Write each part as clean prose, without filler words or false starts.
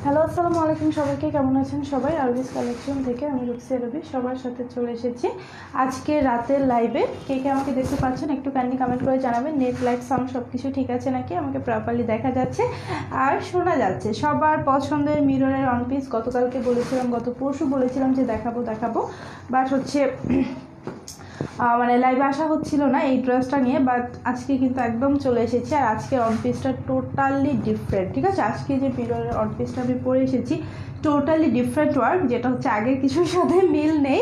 Hello, আসসালামু আলাইকুম সবাইকে। কেমন আছেন সবাই? আরবিস কালেকশন থেকে আমি রুকসিয়া রবি সবার সাথে চলে এসেছি আজকে রাতের লাইভে। কে কে আমাকে দেখতে পাচ্ছেন একটু কাইন্ডলি কমেন্ট করে জানাবেন। নেট, লাইট, সাউন্ড সব কিছু ঠিক আছে নাকি? আমাকে প্রপারলি দেখা যাচ্ছে আর শোনা যাচ্ছে। সবার পছন্দের মিররের ওয়ান পিস গতকালকে বলেছিলাম, গত পরশু বলেছিলাম যে দেখাবো, বাট হচ্ছে মানে লাইভে আসা হচ্ছিল না এই ড্রেসটা নিয়ে, বাট আজকে কিন্তু একদম চলে এসেছি। আর আজকে অন পিসটা টোটালি ডিফারেন্ট, ঠিক আছে? আজকে যে মিররের অন পিসটা আমি পরে এসেছি টোটালি ডিফারেন্ট ওয়ার্ক, যেটা হচ্ছে আগের কিছুর সাথে মিল নেই।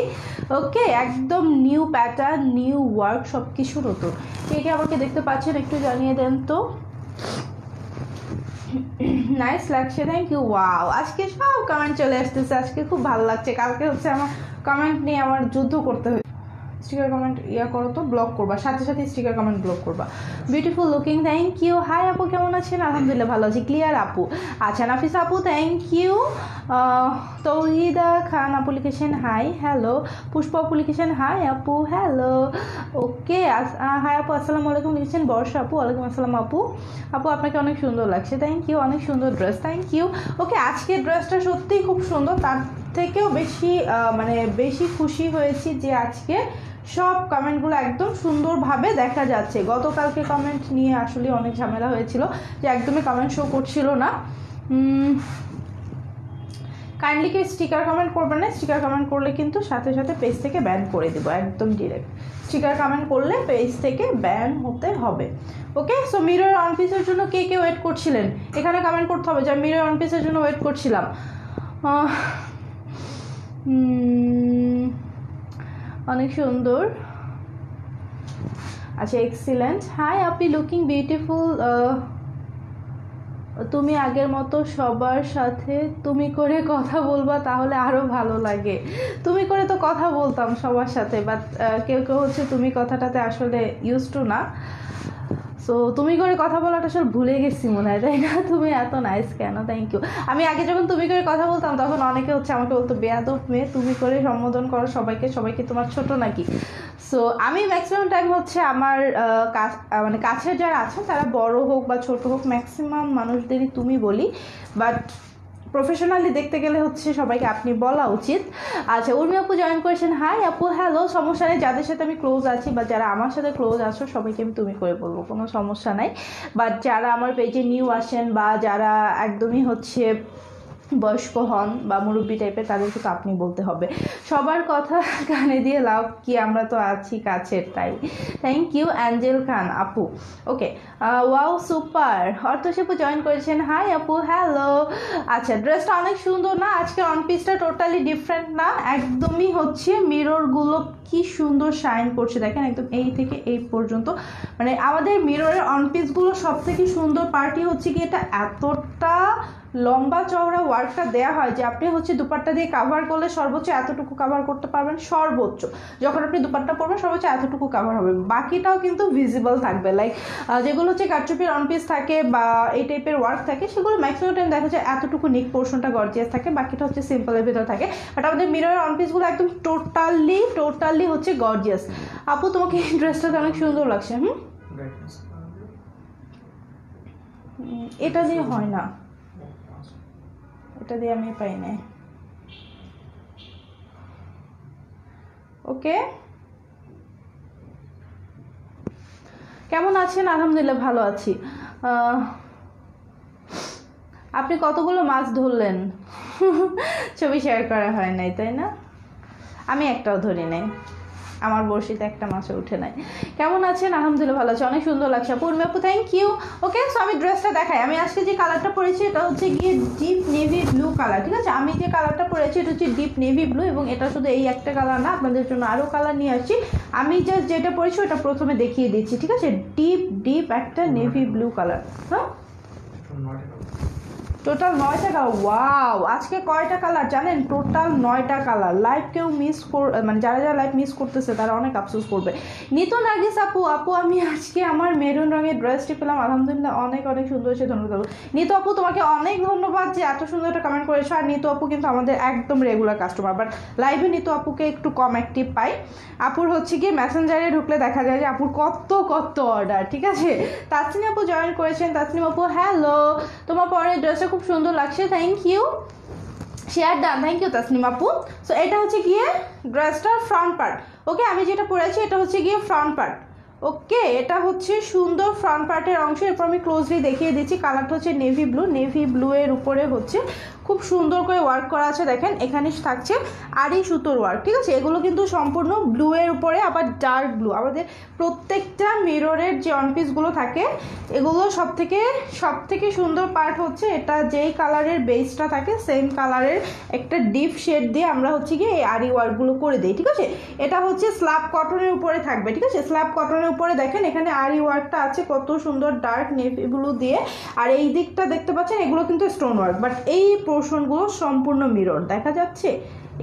ওকে, একদম নিউ প্যাটার্ন, নিউ ওয়ার্ক, সব কিছু নতুন। কে কে আমাকে দেখতে পাচ্ছেন একটু জানিয়ে দেন তো। নাইস লাগছে, থ্যাংক ইউ। ওয়াও, আজকে সব কমেন্ট চলে আসতেছে, আজকে খুব ভালো লাগছে। কালকে হচ্ছে আমার কমেন্ট নিয়ে আমার যুদ্ধ করতে হয়। স্টিকার কমেন্ট করো তো, ব্লক করবা, সাথে সাথে স্টিকার কমেন্ট ব্লক করবা। Beautiful looking, thank you. Hi আপু, কেমন আছেন? আলহামদুলিল্লাহ ভালো আছি। ক্লিয়ার আপু, আচ্ছা। নাফিস আপু, থ্যাংক ইউ। তৌহিদা খান আপু লিখেছেন হাই, হ্যালো। পুষ্প আপু লিখেছেন হাই আপু, হ্যালো। ওকে, হাই আপু, আসসালামু আলাইকুম লিখেছেন বর্ষা আপু। ওয়ালাইকুম আসসালাম আপু। আপু আপনাকে অনেক সুন্দর লাগছে, থ্যাংক ইউ। অনেক সুন্দর ড্রেস, থ্যাংক ইউ। ওকে, আজকের ড্রেসটা সত্যিই খুব সুন্দর। তার থেকেও বেশি খুশি হয়েছি যে আজকে সব কমেন্টগুলো একদম সুন্দরভাবে দেখা যাচ্ছে। গতকালকে কমেন্ট নিয়ে আসলে অনেক ঝামেলা হয়েছিল যে একদমই কমেন্ট শো করছিল না। কাইন্ডলি কেউ স্টিকার কমেন্ট করবেন না। স্টিকার কমেন্ট করলে কিন্তু সাথে সাথে পেজ থেকে ব্যান করে দেবো, একদম ডিরেক্ট। স্টিকার কমেন্ট করলে পেজ থেকে ব্যান হতে হবে। ওকে, সো মিরর অন পিসের জন্য কে কে ওয়েট করছিলেন এখানে কমেন্ট করতে হবে যে মিরর অন পিসের জন্য ওয়েট করছিলাম। অনেক সুন্দর, আচ্ছা, এক্সিলেন্ট। হাই আপনি লুকিং বিউটিফুল। তুমি আগের মতো সবার সাথে তুমি করে কথা বলবা, তাহলে আরও ভালো লাগে। তুমি করে তো কথা বলতাম সবার সাথে, বাট কেউ কেউ হচ্ছে তুমি কথাটাতে আসলে ইউজ টু না। সো তুমি করে কথা বলাটা আসলে ভুলে গেছি মনে হয়, তাই না? তুমি এত নাইস কেন? Thank you. আমি আগে যখন তুমি করে কথা বলতাম তখন অনেকে হচ্ছে আমাকে বলতো বেয়াদব মেয়ে, তুমি করে সম্বোধন করো সবাইকে তোমার ছোট নাকি? সো আমি ম্যাক্সিমাম টাইম হচ্ছে আমার মানে কাছের যারা আছেন তারা বড় হোক বা ছোট হোক ম্যাক্সিমাম মানুষদেরই তুমি বলি, বাট প্রফেশনালি দেখতে গেলে হচ্ছে সবাইকে আপনি বলা উচিত। আচ্ছা, উর্মি আপু জয়েন করেছেন, হাই আপু, হ্যালো। সমস্যা নেই, যাদের সাথে আমি ক্লোজ আছি বা যারা আমার সাথে ক্লোজ আছো সবাইকে আমি তুমি করে বলবো, কোনো সমস্যা নাই। বাট যারা আমার পেজে নিউ আসেন বা যারা একদমই হচ্ছে বয়স্ক হন বা মুরব্বী টাইপের, তাদেরকে তো আপনি বলতে হবে। সবার কথা কানে দিয়ে লাভ কি, আমরা তো আছি কাছের, তাই। থ্যাংক ইউ অ্যাঞ্জেল খান আপু। ওকে, ওয়াও সুপার। অর্থশিপু জয়েন করেছেন, হাই আপু, হ্যালো। আচ্ছা, ড্রেসটা অনেক সুন্দর না? আজকে অন পিসটা টোটালি ডিফারেন্ট না, একদমই হচ্ছে মিররগুলো কি সুন্দর শাইন করছে, দেখেন একদম এই থেকে এই পর্যন্ত। মানে আমাদের মিররের অন পিসগুলো সব থেকে সুন্দর পার্টি হচ্ছে কি এটা এতটা লম্বা চওড়া ওয়ার্কটা দেওয়া হয় যে আপনি হচ্ছে দুপাট্টা দিয়ে কাভার করলে সর্বোচ্চ এতটুকু কাভার করতে পারবেন। সর্বোচ্চ যখন আপনি দুপাট্টা পরবেন সর্বোচ্চ এতটুকু কাভার হবে, বাকিটাও কিন্তু ভিজিবল থাকবে। লাইক যেগুলো হচ্ছে কারচুপির অন পিস থাকে বা এই টাইপের ওয়ার্ক থাকে সেগুলো ম্যাক্সিমাম টাইম দেখা যায় এতটুকু নিক পোর্শনটা গর্জিয়াস থাকে, বাকিটা হচ্ছে সিম্পলের ভিতরে থাকে। বাট আমাদের মিররের অন পিসগুলো একদম টোটালি হচ্ছে গর্জিয়াস। আপু তোমাকে এই ড্রেসটাতে অনেক সুন্দর লাগছে। এটা দিয়ে হয় না, এটা দিয়ে আমি পাই না। ওকে, কেমন আছেন? আলহামদুলিল্লাহ ভালো আছি। আপনি কতগুলো মাছ ধরলেন? ছবি শেয়ার করা হয় নাই, তাই না? আমি একটাও ধরি নাই, আমার বড়শিতে একটা মাছও উঠে নাই। কেমন আছেন? আলহামদুলিল্লাহ ভালো আছে, অনেক সুন্দর লাগছে। পূর্ণি আপু, থ্যাংক ইউ। ওকে, সো আমি ড্রেসটা দেখাই। আমি আজকে যে কালারটা পরেছি এটা হচ্ছে গিয়ে ডিপ নেভি ব্লু কালার, ঠিক আছে? আমি যে কালারটা পরেছি এটা হচ্ছে ডিপ নেভি ব্লু, এবং এটা শুধু এই একটা কালার না, আপনাদের জন্য আরও কালার নিয়ে আসছি। আমি জাস্ট যেটা পরেছি ওটা প্রথমে দেখিয়ে দিচ্ছি, ঠিক আছে? ডিপ একটা নেভি ব্লু কালার। হ্যাঁ, টোটাল 9টা কালার। ওয়াও, আজকে কয়টা কালার জানেন? Total 9টা colour. লাইভ কেউ মানে যারা লাইভ মিস করতেছে তারা অনেক আফসোস করবে। নিতু নার্গিস আপু, আমি আজকে আমার মেরুন রঙের ড্রেসটি পেলাম, আলহামদুলিল্লাহ অনেক অনেক সুন্দর হয়েছে, ধন্যবাদ। নিতু আপু তোমাকে অনেক ধন্যবাদ যে এত সুন্দর একটা কমেন্ট করেছো। আর নিতু আপু কিন্তু আমাদের একদম রেগুলার কাস্টমার, বাট লাইভে নিতু আপুকে একটু কম অ্যাক্টিভ পাই। আপুর হচ্ছে কি মেসেঞ্জারে ঢুকলে দেখা যায় যে আপুর কত অর্ডার, ঠিক আছে? তাসনিম আপু জয়েন করেছেন, তাসনিম আপু হ্যালো। তোমার পরে ড্রেসটা খুব সুন্দর লাগছে, thank you. Share done, thank you Tasnim আপু। সো এটা হচ্ছে গিয়ে ড্রেসটার ফ্রন্ট পার্ট। ওকে, আমি যেটা পরেছি এটা হচ্ছে গিয়ে ফ্রন্ট পার্ট। ওকে, এটা হচ্ছে সুন্দর ফ্রন্ট পার্টের অংশ। এরপর আমি ক্লোজলি দেখিয়ে দিচ্ছি। কালারটা হচ্ছে নেভি ব্লু, নেভি ব্লু এর উপরে হচ্ছে খুব সুন্দর করে ওয়ার্ক করা আছে। দেখেন এখানে থাকছে আড়ি সুতোর ওয়ার্ক, ঠিক আছে। এগুলো কিন্তু সম্পূর্ণ ব্লু এর উপরে, আবার ডার্ক ব্লু। আমাদের প্রত্যেকটা মিররের যে অনপিসগুলো থাকে এগুলো সব থেকে সুন্দর পার্ট হচ্ছে এটা, যেই কালারের বেসটা থাকে সেম কালারের একটা ডিপ শেড দিয়ে আমরা হচ্ছে গিয়ে এই আড়ি ওয়ার্কগুলো করে দিই, ঠিক আছে। এটা হচ্ছে স্ল্যাব কটনের উপরে থাকবে, ঠিক আছে। স্ল্যাব কটনের উপরে দেখেন এখানে আড়ি ওয়ার্কটা আছে কত সুন্দর ডার্ক নেভি ব্লু দিয়ে। আর এই দিকটা দেখতে পাচ্ছেন এগুলো কিন্তু স্টোন ওয়ার্ক, বাট এই পোর্শনগুলো সম্পূর্ণ মিরর দেখা যাচ্ছে।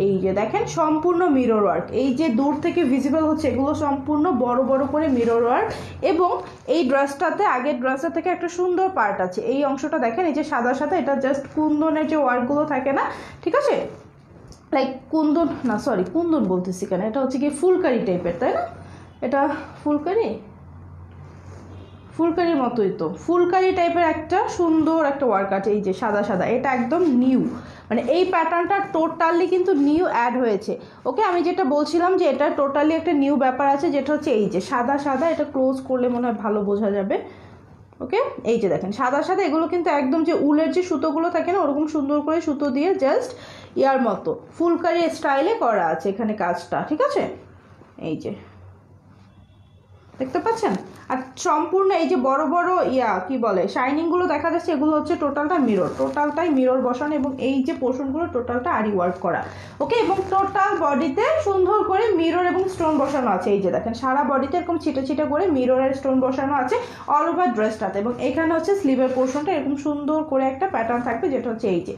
এই যে দেখেন সম্পূর্ণ মিরর ওয়ার্ক, এই যে দূর থেকে ভিজিবল হচ্ছে এগুলো সম্পূর্ণ বড় বড় করে মিরর ওয়ার্ক। এবং এই ড্রেসটাতে আগের ড্রেসটা থেকে একটা সুন্দর পার্ট আছে, এই অংশটা দেখেন এই যে সাদা সাদা, এটা জাস্ট কুন্দনের যে ওয়ার্কগুলো থাকে না, ঠিক আছে, লাইক কুন্দন না, সরি কুন্দন বলতেছি কেন, এটা হচ্ছে কি ফুলকারি টাইপের, তাই না? এটা ফুলকারির মতোই তো, ফুলকারি টাইপের একটা সুন্দর একটা ওয়ার্ক আছে, এই যে সাদা সাদা, এটা একদম নিউ, মানে এই প্যাটার্নটা টোটালি কিন্তু নিউ অ্যাড হয়েছে। ওকে, আমি যেটা বলছিলাম যে এটা টোটালি একটা নিউ ব্যাপার আছে, যেটা হচ্ছে এই যে সাদা সাদা, এটা ক্লোজ করলে মনে হয় ভালো বোঝা যাবে। ওকে, এই যে দেখেন সাদা সাদা, এগুলো কিন্তু একদম যে উলের যে সুতোগুলো থাকে না ওরকম সুন্দর করে সুতো দিয়ে জাস্ট ইয়ার মতো ফুলকারি স্টাইলে করা আছে এখানে কাজটা, ঠিক আছে। এই যে দেখতে পাচ্ছেন, আর সম্পূর্ণ এই যে বড় বড় কি বলে শাইনিংগুলো দেখা যাচ্ছে, এগুলো হচ্ছে টোটালটা মিরর, টোটালটাই মিরর বসানো, এবং এই যে পোর্শনগুলো টোটালটা আরি ওয়ার্ক করা। ওকে, এবং টোটাল বডিতে সুন্দর করে মিরর এবং স্টোন বসানো আছে। এই যে দেখেন সারা বডিতে এরকম ছিটে ছিটে করে মিররের স্টোন বসানো আছে অল ওভার ড্রেসটাতে। এবং এখানে হচ্ছে স্লিভের পোর্শনটা এরকম সুন্দর করে একটা প্যাটার্ন থাকবে, যেটা হচ্ছে এই যে।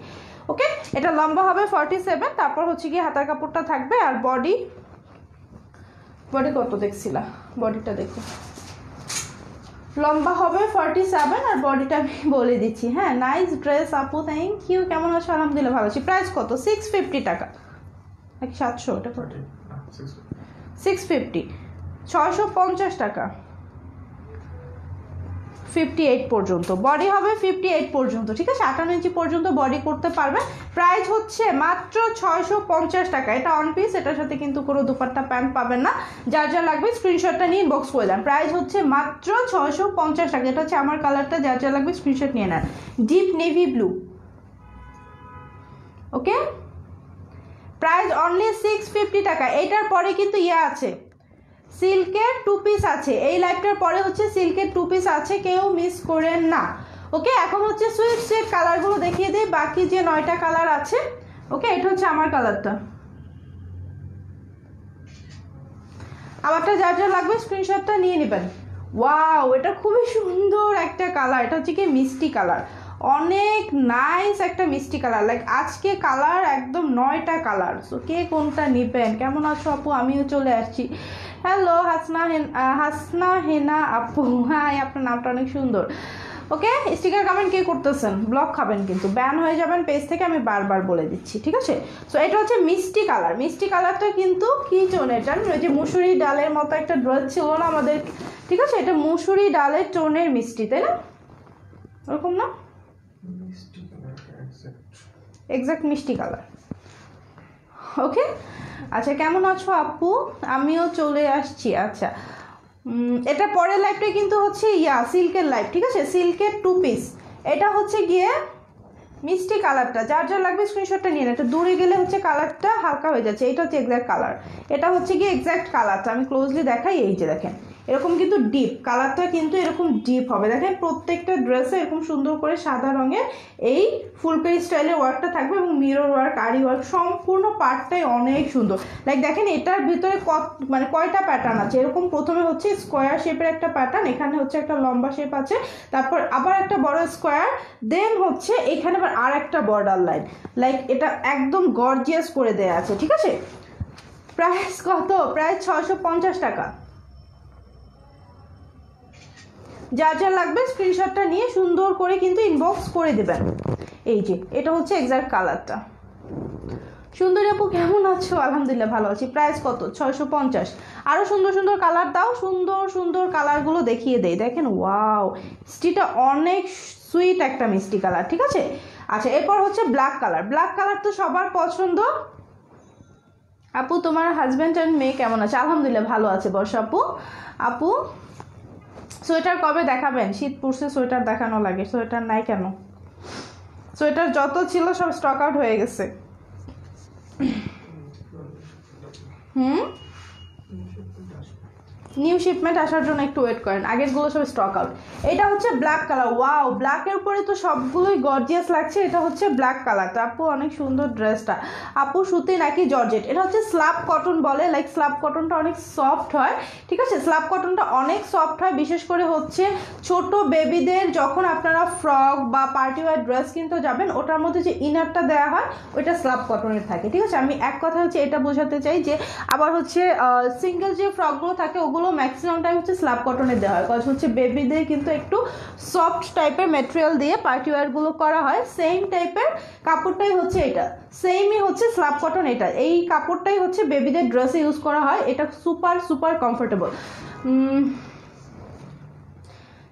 ওকে, এটা লম্বা হবে 47, তারপর হচ্ছে গিয়ে হাতার কাপড়টা থাকবে। আর বডি কত দেখছিলা, বডিটা দেখো, লম্বা হবে 47 আর বডিটা আমি বলে দিচ্ছি। হ্যাঁ, নাইস ড্রেস আপু, থ্যাংক ইউ। কেমন আছো? আলহামদুলিল্লাহ ভালো আছি। প্রাইস কত? 650 টাকা নাকি 700? এটা 650, 650 টাকা, 58 পর্যন্ত বডি হবে, 58 পর্যন্ত, ঠিক আছে। 58 ইঞ্চি পর্যন্ত বডি করতে পারবেন। প্রাইস হচ্ছে মাত্র 650 টাকা। এটা অন পিস, এটার সাথে কিন্তু কোনো দুপাট্টা প্যান্ট পাবেন না। যার যা লাগবে স্ক্রিনশটটা নিয়ে ইনবক্স করে দেন। প্রাইস হচ্ছে মাত্র 650 টাকা। এটা হচ্ছে আমার কালারটা, যার যা লাগবে স্ক্রিনশট নিয়ে নেন। Deep navy blue. Okay, price only 650 taka. এটার পরে কিন্তু আছে সিল্কের 2 পিস আছে, এই লাইভটার পরে হচ্ছে সিল্কের 2 পিস আছে, কেউ মিস করেন না। ওকে, এখন হচ্ছে সুইট কালারগুলো দেখিয়ে দিই, বাকি যে 9টা কালার আছে। ওকে, এটা হচ্ছে আমার কালারটা, আমারটা যার যা লাগবে স্ক্রিনশটটা নিয়ে নেবেন। ওয়াও, এটা খুবই সুন্দর একটা কালার, এটা হচ্ছে কি মিষ্টি কালার, অনেক নাইস একটা মিষ্টি কালার। লাইক আজকে কালার একদম 9টা কালার। সো কে কোনটা নেবেন? কেমন আছো আপু? আমিও চলে আসছি। হ্যালো হাসনা হেনা আপু, হাই, আপনার নামটা অনেক সুন্দর। ওকে, স্টিকার কমেন্ট কে করতেছেন? ব্লক খাবেন কিন্তু, ব্যান হয়ে যাবেন পেজ থেকে, আমি বারবার বলে দিচ্ছি, ঠিক আছে। সো এটা হচ্ছে মিষ্টি কালার। মিষ্টি কালারটা কিন্তু কি টোনের জানেন? ওই যে মুসুরি ডালের মতো একটা ড্রেস ছিল না আমাদের, ঠিক আছে, এটা মুসুরি ডালের টোনের মিষ্টি, তাই না? ওরকম না, এক্সাক্ট মিষ্টি কালার। ওকে, আচ্ছা কেমন আছো আপু? আমিও চলে আসছি। আচ্ছা, এটা পরের লাইভটা কিন্তু হচ্ছে সিল্কের লাইভ, ঠিক আছে, সিল্কের 2 পিস। এটা হচ্ছে গিয়ে মিষ্টি কালারটা, যার যা লাগবে স্ক্রিনশটটা নিয়ে নেন। এটা দূরে গেলে হচ্ছে কালারটা হালকা হয়ে যাচ্ছে, এটা হচ্ছে এক্স্যাক্ট কালার, এটা হচ্ছে গিয়ে এক্স্যাক্ট কালারটা। আমি ক্লোজলি দেখাই, এই যে দেখেন এরকম কিন্তু ডিপ কালারটা, কিন্তু এরকম ডিপ হবে। দেখেন প্রত্যেকটা ড্রেসে এরকম সুন্দর করে সাদা রঙের এই ফুলকারি স্টাইলের ওয়ার্কটা থাকবে, এবং মিরর ওয়ার্ক, আরি ওয়ার্ক, সম্পূর্ণ পার্টটাই অনেক সুন্দর। লাইক দেখেন এটার ভিতরে কয়টা প্যাটার্ন আছে। এরকম প্রথমে হচ্ছে স্কোয়ার শেপের একটা প্যাটার্ন, এখানে হচ্ছে একটা লম্বা শেপ আছে, তারপর আবার একটা বড় স্কোয়ার, দেন হচ্ছে এখানে আবার আর একটা বর্ডার লাইন। লাইক এটা একদম গর্জিয়াস করে দেয়া আছে, ঠিক আছে। প্রাইস কত? প্রাইস 650 টাকা। যার যা লাগবে স্ক্রিনশটটা নিয়ে সুন্দর করে কিন্তু ইনবক্স করে দেবেন। এই যে এটা হচ্ছে এক্সাক্ট কালারটা। সুন্দরী আপু কেমন আছো? আলহামদুলিল্লাহ ভালো আছি। প্রাইস কত? 650। আরও সুন্দর সুন্দর কালার দাও, সুন্দর সুন্দর কালারগুলো দেখিয়ে দেই। দেখেন ওয়াও, স্টিটা অনেক সুইট একটা মিষ্টি কালার, ঠিক আছে। আচ্ছা এরপর হচ্ছে ব্ল্যাক কালার। ব্ল্যাক কালার তো সবার পছন্দ। আপু তোমার হাজব্যান্ড অ্যান্ড মেয়ে কেমন আছে? আলহামদুলিল্লাহ ভালো আছে বর্ষা আপু। আপু সোয়েটার কবে দেখাবেন? শীত পড়ছে, সোয়েটার দেখানো লাগে। সোয়েটার নাই কেন? সোয়েটার যত ছিল সব স্টক আউট হয়ে গেছে। নিউ শিপমেন্ট আসার জন্য একটু ওয়েট করেন, আগেরগুলো সব স্টক আউট। এটা হচ্ছে ব্ল্যাক কালার। ওয়াও, ব্ল্যাকের উপরে তো সবগুলোই গর্জিয়াস লাগছে। এটা হচ্ছে ব্ল্যাক কালারটা। আপু অনেক সুন্দর ড্রেসটা। আপু সুতি নাকি জর্জেট? এটা হচ্ছে স্ল্যাব কটন বলে, লাইক স্ল্যাব কটনটা অনেক সফট হয়, ঠিক আছে। স্ল্যাব কটনটা অনেক সফট হয়, বিশেষ করে হচ্ছে ছোট বেবিদের যখন আপনারা ফ্রক বা পার্টি ওয়্যার ড্রেস কিনতে যাবেন, ওটার মধ্যে যে ইনারটা দেওয়া হয় ওইটা স্ল্যাব কটনের থাকে, ঠিক আছে। আমি এক কথা হচ্ছে এটা বোঝাতে চাই যে আবার হচ্ছে সিঙ্গেল যে ফ্রকগুলো থাকে ওগুলো ম্যাক্সিমাম টাইম হচ্ছে স্ল্যাব কটনের দেওয়া হয়, কারণ হচ্ছে বেবিদের কিন্তু একটু সফট টাইপের ম্যাটেরিয়াল দিয়ে পার্টি ওয়্যারগুলো করা হয়। সেম টাইপের কাপড়টাই হচ্ছে এটা, সেমই হচ্ছে স্ল্যাব কটন। এটা এই কাপড়টাই হচ্ছে বেবিদের ড্রেসে ইউজ করা হয়। এটা সুপার সুপার কমফোর্টেবল।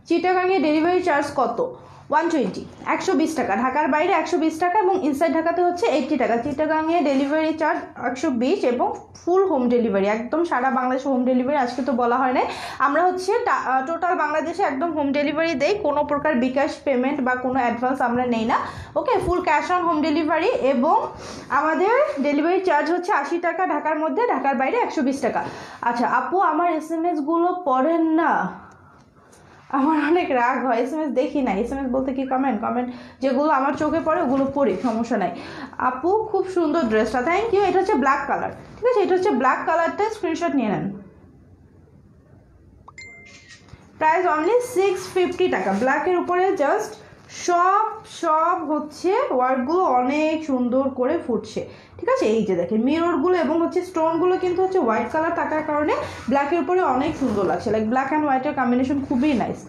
চিটাগাংয়ে ডেলিভারি চার্জ কত? 120, 120 টাকা। ঢাকার বাইরে 120 টাকা এবং ইনসাইড ঢাকাতে হচ্ছে 80 টাকা। চিটাগাংয়ে ডেলিভারি চার্জ 120 এবং ফুল হোম ডেলিভারি, একদম সারা বাংলাদেশে হোম ডেলিভারি। আজকে তো বলা হয় না, আমরা হচ্ছে টোটাল বাংলাদেশে একদম হোম ডেলিভারি দেই, কোনো প্রকার বিকাশ পেমেন্ট বা কোনো অ্যাডভান্স আমরা নেই না, okay. Full cash on home delivery এবং আমাদের ডেলিভারি চার্জ হচ্ছে 80 টাকা ঢাকার মধ্যে, ঢাকার বাইরে 120 টাকা। আচ্ছা আপু আমার SMS-গুলো পড়েন না? আমার অনেক রাগ হয়, SMS দেখি না। SMS বলতে কি কমেন্ট যেগুলো আমার চোখে পড়ে ওগুলো পড়ি, সমস্যা নাই। আপু খুব সুন্দর ড্রেসটা, থ্যাংক ইউ। এটা হচ্ছে ব্ল্যাক কালার, ঠিক আছে। এটা হচ্ছে ব্ল্যাক কালারটা, স্ক্রিনশট নিয়ে নেন। প্রাইস অনলি 650 টাকা। ব্ল্যাকের উপরে জাস্ট সব হচ্ছে ওয়ার্কগুলো অনেক সুন্দর করে ফুটছে, ঠিক আছে। এই যে দেখেন মিররগুলো এবং হচ্ছে স্টোনগুলো কিন্তু হচ্ছে হোয়াইট কালার থাকার কারণে ব্ল্যাকের উপরে অনেক সুন্দর লাগছে, লাইক ব্ল্যাক অ্যান্ড হোয়াইটের কম্বিনেশন খুবই নাইস।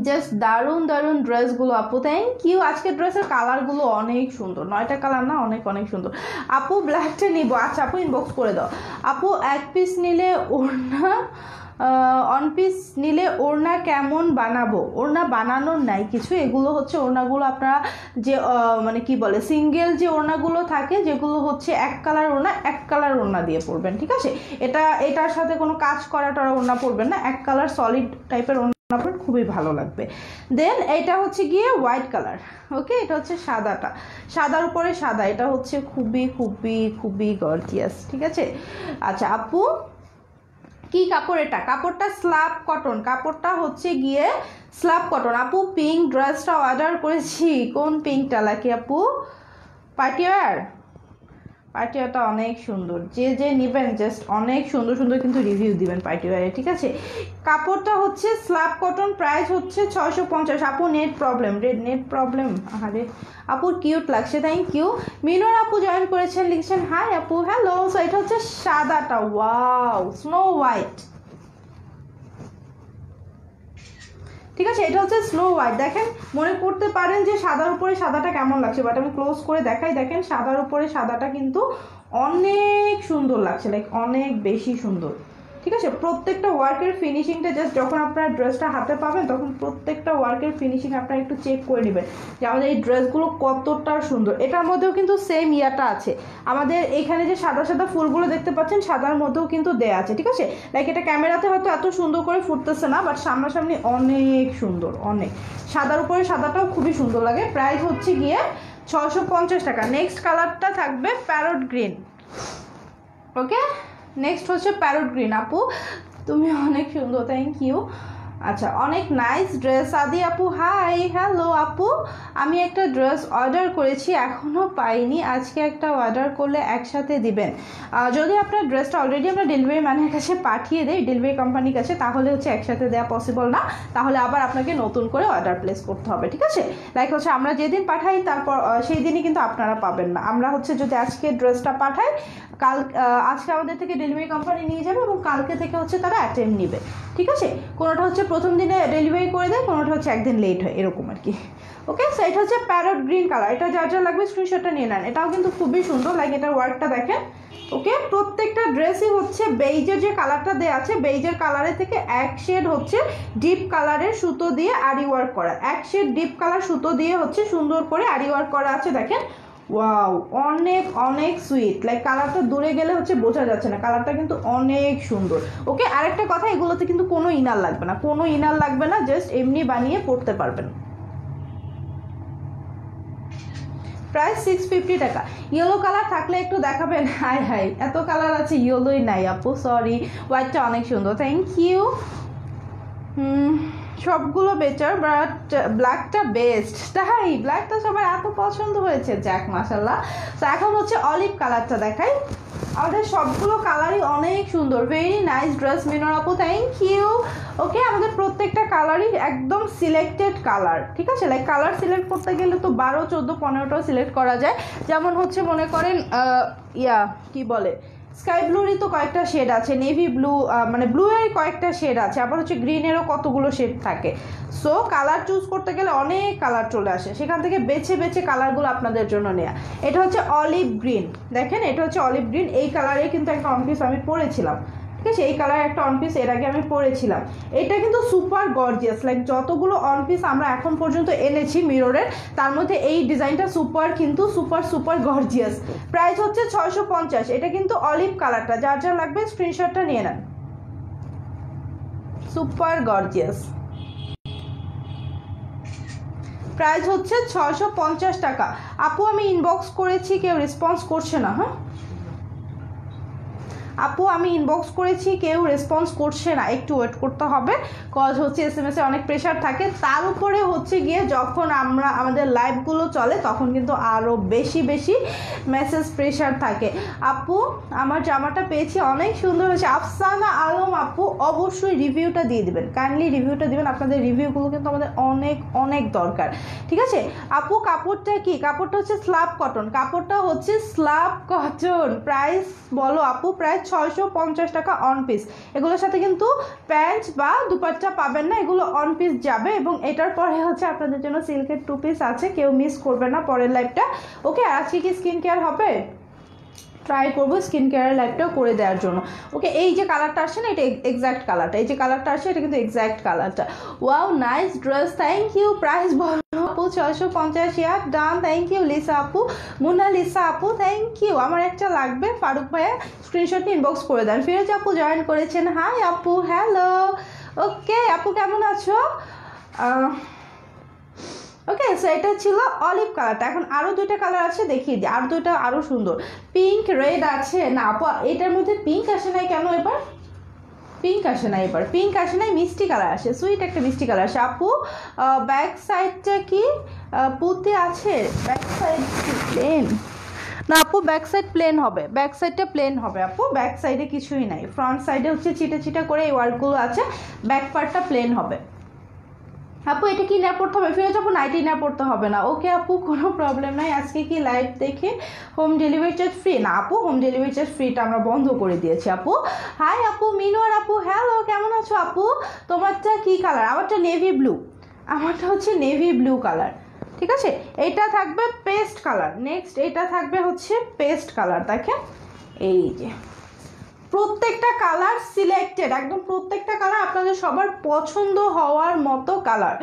জাস্ট দারুণ দারুণ ড্রেসগুলো আপু, থ্যাংক ইউ। আজকের ড্রেসের কালারগুলো অনেক সুন্দর, 9টা কালার না, অনেক অনেক সুন্দর। আপু ব্ল্যাকটা নিব, আচ্ছা আপু ইনবক্স করে দাও। আপু এক পিস নিলে ওড়না, অন পিস নিলে ওড়না কেমন বানাবো? ওড়না বানানোর নাই কিছু, এগুলো হচ্ছে ওড়নাগুলো আপনারা যে মানে কি বলে সিঙ্গেল যে ওড়নাগুলো থাকে, যেগুলো হচ্ছে এক কালার ওড়না দিয়ে পরবেন, ঠিক আছে। এটার সাথে কোনো কাজ করাটা ওড়না পরবেন না, এক কালার সলিড টাইপের ওড়না আপনার খুবই ভালো লাগবে। দেন এটা হচ্ছে গিয়ে হোয়াইট কালার, ওকে। এটা হচ্ছে সাদার উপরে সাদা, এটা হচ্ছে খুবই খুবই খুবই গর্জিয়াস, ঠিক আছে। আচ্ছা আপু কি কাপড়? এটা কাপড়টা স্ল্যাব কটন, কাপড়টা হচ্ছে গিয়ে স্ল্যাব কটন। আপু পিঙ্ক ড্রেসটা অর্ডার করেছি, কোন পিঙ্কটা? লাকি আপু পার্টিওয়ারটা অনেক সুন্দর, যে নেবেন জাস্ট অনেক সুন্দর সুন্দর কিন্তু রিভিউ দিবেন পার্টিওয়ারে, ঠিক আছে। কাপড়টা হচ্ছে স্ল্যাব কটন, প্রাইস হচ্ছে 650। আপু নেট প্রবলেম, আরে আপুর কিউট লাগছে, থ্যাংক ইউ। মিনুর আপু জয়েন করেছেন, লিখছেন হাই আপু, হ্যালো। সো এটা হচ্ছে সাদাটা, ওয়াও স্নো হোয়াইট, ঠিক আছে। এটা হচ্ছে স্নো হোয়াইট। দেখেন মনে করতে পারেন যে সাদার উপরে সাদাটা কেমন লাগছে, বাট আমি ক্লোজ করে দেখাই। দেখেন সাদার উপরে সাদাটা কিন্তু অনেক সুন্দর লাগছে, লাইক অনেক বেশি সুন্দর, ঠিক আছে। প্রত্যেকটা ওয়ার্কের ফিনিশিংটা জাস্ট যখন আপনার ড্রেসটা হাতে পাবেন তখন প্রত্যেকটা ওয়ার্কের ফিনিশিং আপনারা একটু চেক করে নেবেন যে আমাদের এই ড্রেসগুলো কতটা সুন্দর। এটার মধ্যেও কিন্তু সেম ইয়াটা আছে, আমাদের এখানে যে সাদা সাদা ফুলগুলো দেখতে পাচ্ছেন সাদার মধ্যেও কিন্তু দেয়া আছে, ঠিক আছে। লাইক এটা ক্যামেরাতে হয়তো এত সুন্দর করে ফুটতেছে না, বাট সামনাসামনি অনেক সুন্দর, অনেক। সাদার উপরে সাদাটাও খুবই সুন্দর লাগে। প্রাইস হচ্ছে গিয়ে 650 টাকা। নেক্সট কালারটা থাকবে প্যারট গ্রিন, ওকে। নেক্সট হচ্ছে প্যারট গ্রিন। আপু তুমি অনেক সুন্দর, থ্যাংক ইউ। আচ্ছা অনেক নাইস ড্রেস। আদি আপু হাই, হ্যালো আপু, আমি একটা ড্রেস অর্ডার করেছি এখনও পাইনি, আজকে একটা অর্ডার করলে একসাথে দিবেন? যদি আপনার ড্রেসটা অলরেডি আমরা ডেলিভারি ম্যানের কাছে পাঠিয়ে দেই, ডেলিভারি কোম্পানির কাছে, তাহলে হচ্ছে একসাথে দেওয়া পসিবল না, তাহলে আবার আপনাকে নতুন করে অর্ডার প্লেস করতে হবে, ঠিক আছে। লাইক হচ্ছে আমরা যেদিন পাঠাই তারপর সেই দিনই কিন্তু আপনারা পাবেন না। আমরা হচ্ছে যদি আজকে ড্রেসটা পাঠাই, আজকে আমাদের থেকে ডেলিভারি কোম্পানি নিয়ে যাবে এবং কালকে থেকে হচ্ছে তারা অ্যাটেন্ড নেবে, ঠিক আছে। কোনোটা হচ্ছে প্রথম দিনে ডেলিভারি করে দেয়, কোনোটা হচ্ছে একদিন লেট হয়, এরকম আর কি, ওকে, সো এটা হচ্ছে প্যারট গ্রিন কালার। এটা যার যা লাগবে স্ক্রিনশটটা নিয়ে নেন। এটাও কিন্তু খুবই সুন্দর, লাইক এটার ওয়ার্কটা দেখেন। ওকে, প্রত্যেকটা ড্রেসই হচ্ছে বেইজের যে কালারটা দেওয়া আছে, বেইজের কালারের থেকে এক শেড হচ্ছে ডিপ কালারের সুতো দিয়ে আরি ওয়ার্ক করা, এক শেড ডিপ কালার সুতো দিয়ে হচ্ছে সুন্দর করে আরি ওয়ার্ক করা আছে। দেখেন, ওয়াও, অনেক অনেক সুইট, লাইক কালারটা দূরে গেলে হচ্ছে বোঝা যাচ্ছে না, কালারটা কিন্তু অনেক সুন্দর। ওকে, আরেকটা কথা, এগুলোতে কিন্তু কোনো ইনার লাগবে না, কোনো ইনার লাগবে না, জাস্ট এমনি বানিয়ে পরতে পারবেন। প্রাইস 650 টাকা। ইয়েলো কালার থাকলে একটু দেখাবেন। হাই হাই, এত কালার আছে, ইয়েলোই নাই আপু, সরি। হোয়াইটটা অনেক সুন্দর, থ্যাংক ইউ। সবগুলো বেটার, বাট ব্ল্যাকটা বেস্ট। তাই ব্ল্যাকটা সবার এত পছন্দ হয়েছে, জ্যাক মাশাল্লাহ। তো এখন হচ্ছে অলিভ কালারটা দেখাই। আমাদের সবগুলো কালারই অনেক সুন্দর, ভেরি নাইস ড্রেস মিনর আপু, থ্যাংক ইউ। ওকে, আমাদের প্রত্যেকটা কালারই একদম সিলেক্টেড কালার, ঠিক আছে? লাইক কালার সিলেক্ট করতে গেলে তো 12, 14, 15টাও সিলেক্ট করা যায়। যেমন হচ্ছে মনে করেন কি বলে, স্কাই ব্লুরই তো কয়েকটা শেড আছে, নেভি ব্লু, মানে ব্লু এর কয়েকটা শেড আছে, আবার হচ্ছে গ্রিনেরও কতগুলো শেড থাকে। সো কালার চুজ করতে গেলে অনেক কালার চলে আসে, সেখান থেকে বেছে বেছে কালারগুলো আপনাদের জন্য নেওয়া। এটা হচ্ছে অলিভ গ্রিন, দেখেন এটা হচ্ছে অলিভ গ্রিন। এই কালারে কিন্তু একটা অন পিস আমি পরেছিলাম, ঠিক আছে? এই কালার একটা অন পিস এর আগে আমি পরেছিলাম। এটা কিন্তু সুপার গর্জিয়াস, লাইক যতগুলো অন পিস আমরা এখন পর্যন্ত এনেছি মিররের, তার মধ্যে এই ডিজাইনটা সুপার, কিন্তু সুপার সুপার গর্জিয়াস। প্রাইস হচ্ছে 650। এটা কিন্তু অলিভ কালারটা, যার যা লাগবে স্ক্রিনশটটা নিয়ে নেন। সুপার গর্জিয়াস, প্রাইস হচ্ছে 650 টাকা। আপু আমি ইনবক্স করেছি, কেউ রেসপন্স করছে না। হ্যাঁ আপু, আমি ইনবক্স করেছি, কেউ রেসপন্স করছে না, একটু ওয়েট করতে হবে, কজ হচ্ছে SMS এ অনেক প্রেশার থাকে। তার উপরে হচ্ছে গিয়ে যখন আমাদের লাইভগুলো চলে তখন কিন্তু আরও বেশি বেশি মেসেজ প্রেশার থাকে। আপু, আমার জামাটা পেয়েছি, অনেক সুন্দর হয়েছে। আফসানা আলম আপু, অবশ্যই রিভিউটা দিয়ে দিবেন, কাইন্ডলি রিভিউটা দিবেন, আপনাদের রিভিউগুলো কিন্তু আমাদের অনেক অনেক দরকার, ঠিক আছে? আপু, কাপড়টা কি? কাপড়টা হচ্ছে স্ল্যাব কটন, কাপড়টা হচ্ছে স্ল্যাব কটন। প্রাইস বলো আপু। প্রাইস 650 টাকা অন পিস। এগুলোর সাথে কিন্তু প্যান্ট বা দুপাট্টা পাবেন না, এগুলো অন পিস যাবে। এবং এটার পরে হচ্ছে আপনাদের জন্য সিল্কের 2 পিস আছে, কেউ মিস করবে না পরের লাইভটা। ওকে, আজকে কি স্কিন কেয়ার হবে? ট্রাই করবো স্কিন কেয়ারের লাইভটাও করে দেওয়ার জন্য। ওকে, এই যে কালারটা আসছে না, এটা এক্স্যাক্ট কালারটা, এই যে কালারটা আসছে এটা কিন্তু এক্স্যাক্ট কালারটা। Wow, nice dress, thank you. Price বলো আপু। 650 ডান, থ্যাংক ইউ। লিসা আপু, মোনালিসা আপু, থ্যাংক ইউ। আমার একটা লাগবে, ফারুক ভাইয়া স্ক্রিনশট ইনবক্স করে দেন। ফিরোজ আপু জয়েন করেছেন, হাই আপু, হ্যালো। ওকে আপু, কেমন আছো? ওকে, সো এটা ছিল অলিভ কালারটা। এখন আরও 2টা কালার আছে, দেখিয়ে দিই। আর 2টা আরও সুন্দর, পিঙ্ক রেড আছে। না আপু, এটার মধ্যে পিঙ্ক আসে নাই কেন এবার? পিঙ্ক আসে না এবার, পিঙ্ক আসে নাই, মিষ্টি কালার আসে, সুইট একটা মিষ্টি কালার আসে। আপু, ব্যাক সাইডটা কি পুঁতে আছে? ব্যাক সাইড প্লেন না আপু, ব্যাক সাইড প্লেন হবে, ব্যাক সাইডটা প্লেন হবে আপু, ব্যাক সাইডে কিছুই নাই। ফ্রন্ট সাইডে হচ্ছে চিটা চিটা করে এই ওয়ার্কগুলো আছে, ব্যাক পার্টটা প্লেন হবে। আপু, এটা কি ইনার পড়তে হবে? ফিরোজ আপু, নাইট ইনার পড়তে হবে না। ওকে আপু, কোনো প্রবলেম নাই। আজকে কি লাইভ দেখে হোম ডেলিভারি চার্জ ফ্রি? না আপু, হোম ডেলিভারি চার্জ ফ্রিটা আমরা বন্ধ করে দিয়েছি আপু। হাই আপু, মিনোয়ার আপু, হ্যালো, কেমন আছো আপু? তোমারটা কি কালার? আমারটা নেভি ব্লু, আমারটা হচ্ছে নেভি ব্লু কালার, ঠিক আছে? এটা থাকবে পেস্ট কালার, নেক্সট এটা থাকবে হচ্ছে পেস্ট কালার। দেখেন, এই যে প্রত্যেকটা কালার সিলেক্টেড, একদম প্রত্যেকটা কালার আপনাদের সবার পছন্দ হওয়ার মতো কালার।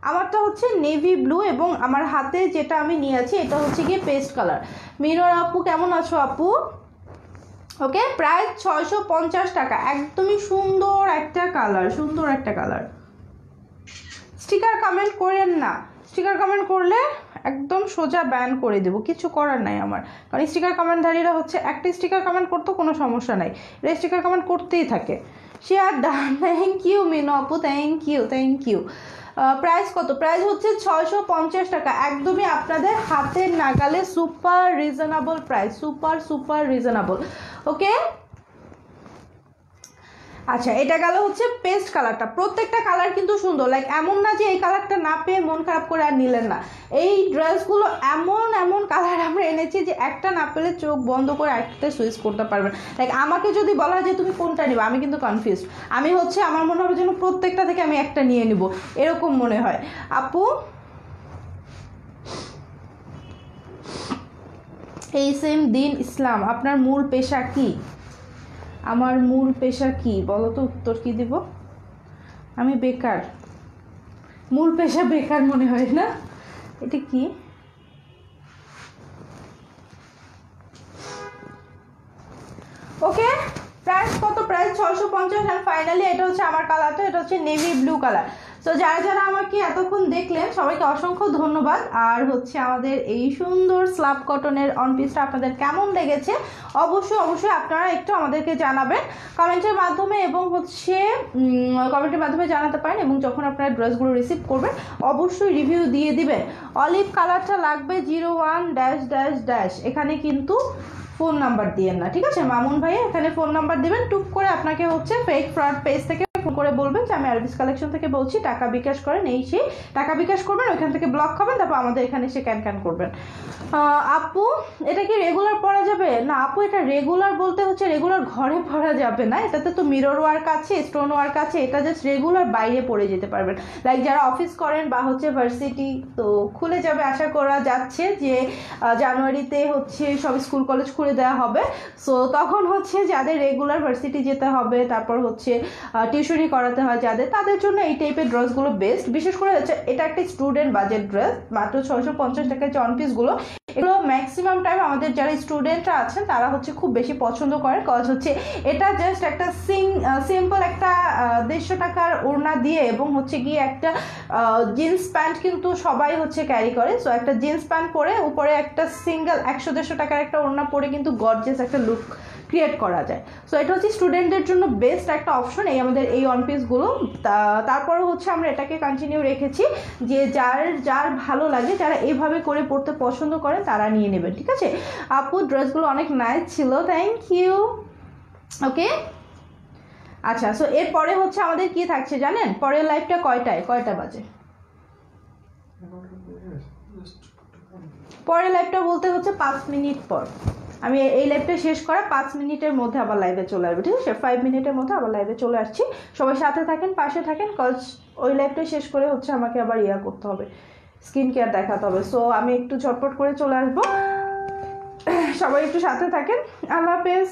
আমারটা হচ্ছে নেভি ব্লু এবং আমার হাতে যেটা আমি নিয়েছি এটা হচ্ছে গিয়ে পেস্ট কালার। মিরর আপু, কেমন আছো আপু? ওকে, প্রাইস 650 টাকা, একদমই সুন্দর একটা কালার, সুন্দর একটা কালার। স্টিকার কমেন্ট করেন না, স্টিকার কমেন্ট করলে একদম সোজা ব্যান করে দেবো, কিছু করার নাই আমার। কারণ স্টিকার কমেন্টধারীরা হচ্ছে একটা স্টিকার কমেন্ট করতেও কোনো সমস্যা নাই, এরা স্টিকার কমেন্ট করতেই থাকে। Share done, thank you Mino আপু, thank you, thank you. Price কত? প্রাইস হচ্ছে 650 টাকা, একদমই আপনাদের হাতের নাগালে, super reasonable price, super super reasonable. Okay, আচ্ছা, এটা গেল হচ্ছে পেস্ট কালারটা। প্রত্যেকটা কালার কিন্তু সুন্দর, লাইক এমন না যে এই কালারটা না পেয়ে মন খারাপ করে আর নিলেন না। এই ড্রেসগুলো এমন এমন কালার আমরা এনেছি যে একটা না পেলে চোখ বন্ধ করে আরেকটাতে সুইচ করতে পারবেন। লাইক আমাকে যদি বলা হয় যে তুমি কোনটা নিবে, আমি কিন্তু কনফিউজড। আমি হচ্ছে আমার মনে হবে যেন প্রত্যেকটা থেকে আমি একটা নিয়ে নিব, এরকম মনে হয়। আপু এই সেম দিন ইসলাম, আপনার মূল পেশা কি? আমার মূল পেশা কি বলো তো, উত্তর কি দিব? আমি বেকার। মূল পেশা বেকার মনে হয় না? এটা কি? ওকে, প্রাইস কত? প্রাইস 650। আর ফাইনালি এটা হচ্ছে আমার কালারটা, এটা হচ্ছে নেভি ব্লু কালার। তো যারা যারা আমাকে এতক্ষণ দেখলেন সবাইকে অসংখ্য ধন্যবাদ। আর হচ্ছে আমাদের এই সুন্দর স্ল্যাব কটনের অন পিসটা আপনাদের কেমন লেগেছে অবশ্যই অবশ্যই আপনারা একটু আমাদেরকে জানাবেন কমেন্টের মাধ্যমে, এবং হচ্ছে কমেন্টের মাধ্যমে জানাতে পারেন। এবং যখন আপনারা ড্রেসগুলো রিসিভ করবেন অবশ্যই রিভিউ দিয়ে দিবেন। অলিভ কালারটা লাগবে 01-, এখানে কিন্তু ফোন নাম্বার দিয়েন না, ঠিক আছে মামুন ভাইয়া? এখানে ফোন নাম্বার দিবেন, টুক করে আপনাকে হচ্ছে ফেক ফ্রড পেজ থেকে ফোন করে বলবেন যে আমি আরবিস কালেকশন থেকে বলছি, টাকা বিকাশ করেন, এই সেই টাকা বিকাশ করবেন, ওইখান থেকে ব্লক খাবেন, তারপর আমাদের এখানে এসে ক্যান করবেন। আপু এটা কি রেগুলার পরা যাবে? না আপু, এটা রেগুলার বলতে হচ্ছে রেগুলার ঘরে পরা যাবে না, এটাতে তো মিরর ওয়ার্ক আছে, স্টোন ওয়ার্ক আছে, এটা জাস্ট রেগুলার বাইরে পরে যেতে পারবেন। লাইক যারা অফিস করেন বা হচ্ছে ভার্সিটি, তো খুলে যাবে আশা করা যাচ্ছে যে জানুয়ারিতে হচ্ছে সব স্কুল কলেজ খুলে দেওয়া হবে। সো তখন হচ্ছে যাদের রেগুলার ভার্সিটি যেতে হবে, তারপর হচ্ছে টিউশনি করাতে হয় যাদের, তাদের জন্য এই টাইপের ড্রেসগুলো বেস্ট। বিশেষ করে হচ্ছে এটা একটা স্টুডেন্ট বাজেট ড্রেস, মাত্র 650 টাকায় যে অন পিসগুলো, এগুলো ম্যাক্সিমাম টাইম আমাদের যারা স্টুডেন্টরা আছেন তারা হচ্ছে খুব বেশি পছন্দ করে। কজ হচ্ছে এটা জাস্ট একটা সিম্পল একটা 150 টাকার ওড়না দিয়ে, এবং হচ্ছে গিয়ে একটা জিন্স প্যান্ট কিন্তু সবাই হচ্ছে ক্যারি করে। সো একটা জিন্স প্যান্ট পরে উপরে একটা সিঙ্গেল 100-150 টাকার একটা ওড়না পরে কিন্তু গর্জিয়াস একটা লুক ক্রিয়েট করা যায়। সো এটা হচ্ছে স্টুডেন্টদের জন্য বেস্ট একটা অপশন এই আমাদের এই ওয়ান পিসগুলো। তারপরে হচ্ছে আমরা এটাকে কন্টিনিউ রেখেছি যে যার ভালো লাগে, যারা এইভাবে করে পড়তে পছন্দ করেন তারা নিয়ে নেবেন, ঠিক আছে? আপু ড্রেসগুলো অনেক নাইস ছিল, থ্যাংক ইউ। ওকে, আচ্ছা, সো এরপরে হচ্ছে আমাদের কি থাকছে জানেন? পরের লাইভটা কয়টা বাজে? পরের লাইভটা বলতে হচ্ছে 5 মিনিট পর। আমি এই লাইভটা শেষ করা 5 মিনিটের মধ্যে আবার লাইভে চলে আসবো, ঠিক আছে? 5 মিনিটের মধ্যে আবার লাইভে চলে আসছি। সবাই সাথে থাকেন, পাশে থাকেন, কজ ওই লাইভটা শেষ করে হচ্ছে আমাকে আবার করতে হবে, স্কিন কেয়ার দেখাতে হবে। সো আমি একটু ঝটপট করে চলে আসবো, সবাই একটু সাথে থাকেন। আল্লাহ হাফেজ।